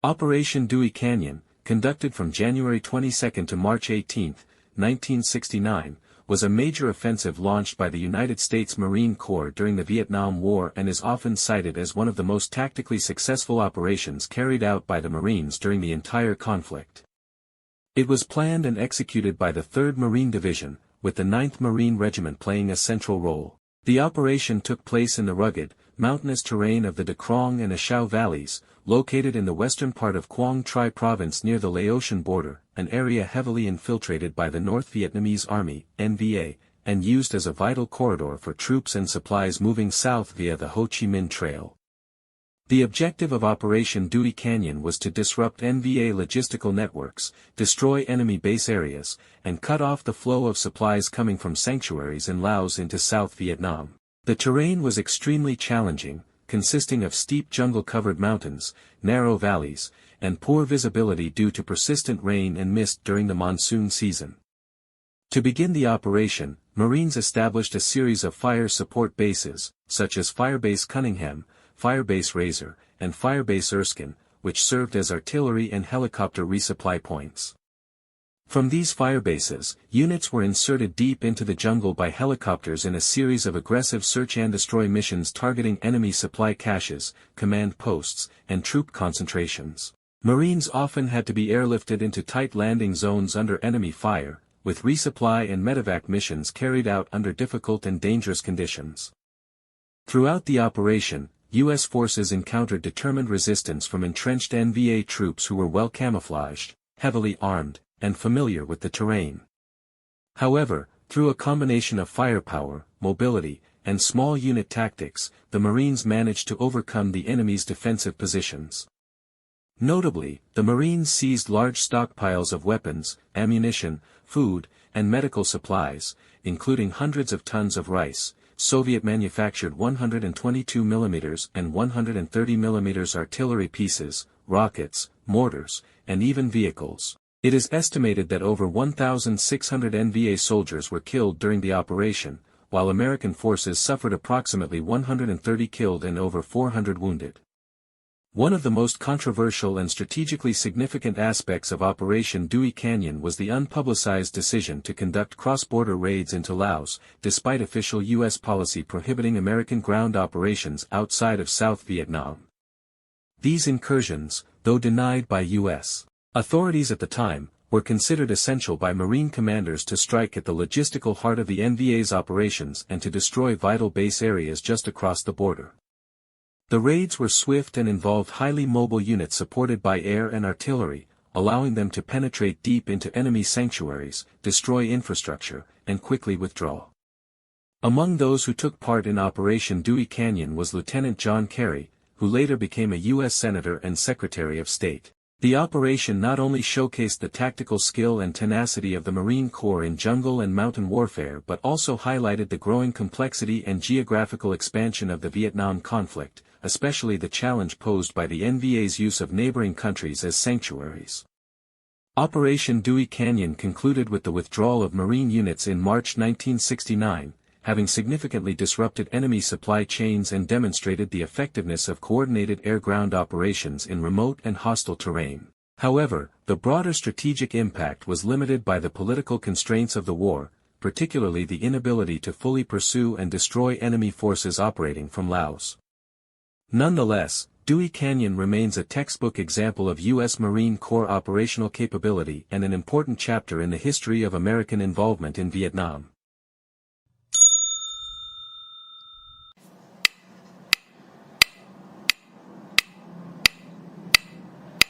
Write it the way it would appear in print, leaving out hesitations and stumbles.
Operation Dewey Canyon, conducted from January 22 to March 18, 1969, was a major offensive launched by the United States Marine Corps during the Vietnam War and is often cited as one of the most tactically successful operations carried out by the Marines during the entire conflict. It was planned and executed by the 3rd Marine Division, with the 9th Marine Regiment playing a central role. The operation took place in the rugged, mountainous terrain of the De Krong and A Shau valleys, located in the western part of Quang Tri province near the Laotian border, an area heavily infiltrated by the North Vietnamese Army, NVA, and used as a vital corridor for troops and supplies moving south via the Ho Chi Minh Trail. The objective of Operation Dewey Canyon was to disrupt NVA logistical networks, destroy enemy base areas, and cut off the flow of supplies coming from sanctuaries in Laos into South Vietnam. The terrain was extremely challenging, consisting of steep jungle-covered mountains, narrow valleys, and poor visibility due to persistent rain and mist during the monsoon season. To begin the operation, Marines established a series of fire support bases, such as Firebase Cunningham, Firebase Razor, and Firebase Erskine, which served as artillery and helicopter resupply points. From these firebases, units were inserted deep into the jungle by helicopters in a series of aggressive search-and-destroy missions targeting enemy supply caches, command posts, and troop concentrations. Marines often had to be airlifted into tight landing zones under enemy fire, with resupply and medevac missions carried out under difficult and dangerous conditions. Throughout the operation, U.S. forces encountered determined resistance from entrenched NVA troops who were well camouflaged, heavily armed, and familiar with the terrain. However, through a combination of firepower, mobility, and small unit tactics, the Marines managed to overcome the enemy's defensive positions. Notably, the Marines seized large stockpiles of weapons, ammunition, food, and medical supplies, including hundreds of tons of rice, Soviet-manufactured 122mm and 130mm artillery pieces, rockets, mortars, and even vehicles. It is estimated that over 1,600 NVA soldiers were killed during the operation, while American forces suffered approximately 130 killed and over 400 wounded. One of the most controversial and strategically significant aspects of Operation Dewey Canyon was the unpublicized decision to conduct cross-border raids into Laos, despite official U.S. policy prohibiting American ground operations outside of South Vietnam. These incursions, though denied by U.S. authorities at the time, were considered essential by Marine commanders to strike at the logistical heart of the NVA's operations and to destroy vital base areas just across the border. The raids were swift and involved highly mobile units supported by air and artillery, allowing them to penetrate deep into enemy sanctuaries, destroy infrastructure, and quickly withdraw. Among those who took part in Operation Dewey Canyon was Lieutenant John Kerry, who later became a U.S. Senator and Secretary of State. The operation not only showcased the tactical skill and tenacity of the Marine Corps in jungle and mountain warfare but also highlighted the growing complexity and geographical expansion of the Vietnam conflict, especially the challenge posed by the NVA's use of neighboring countries as sanctuaries. Operation Dewey Canyon concluded with the withdrawal of Marine units in March 1969, having significantly disrupted enemy supply chains and demonstrated the effectiveness of coordinated air-ground operations in remote and hostile terrain. However, the broader strategic impact was limited by the political constraints of the war, particularly the inability to fully pursue and destroy enemy forces operating from Laos. Nonetheless, Dewey Canyon remains a textbook example of U.S. Marine Corps operational capability and an important chapter in the history of American involvement in Vietnam.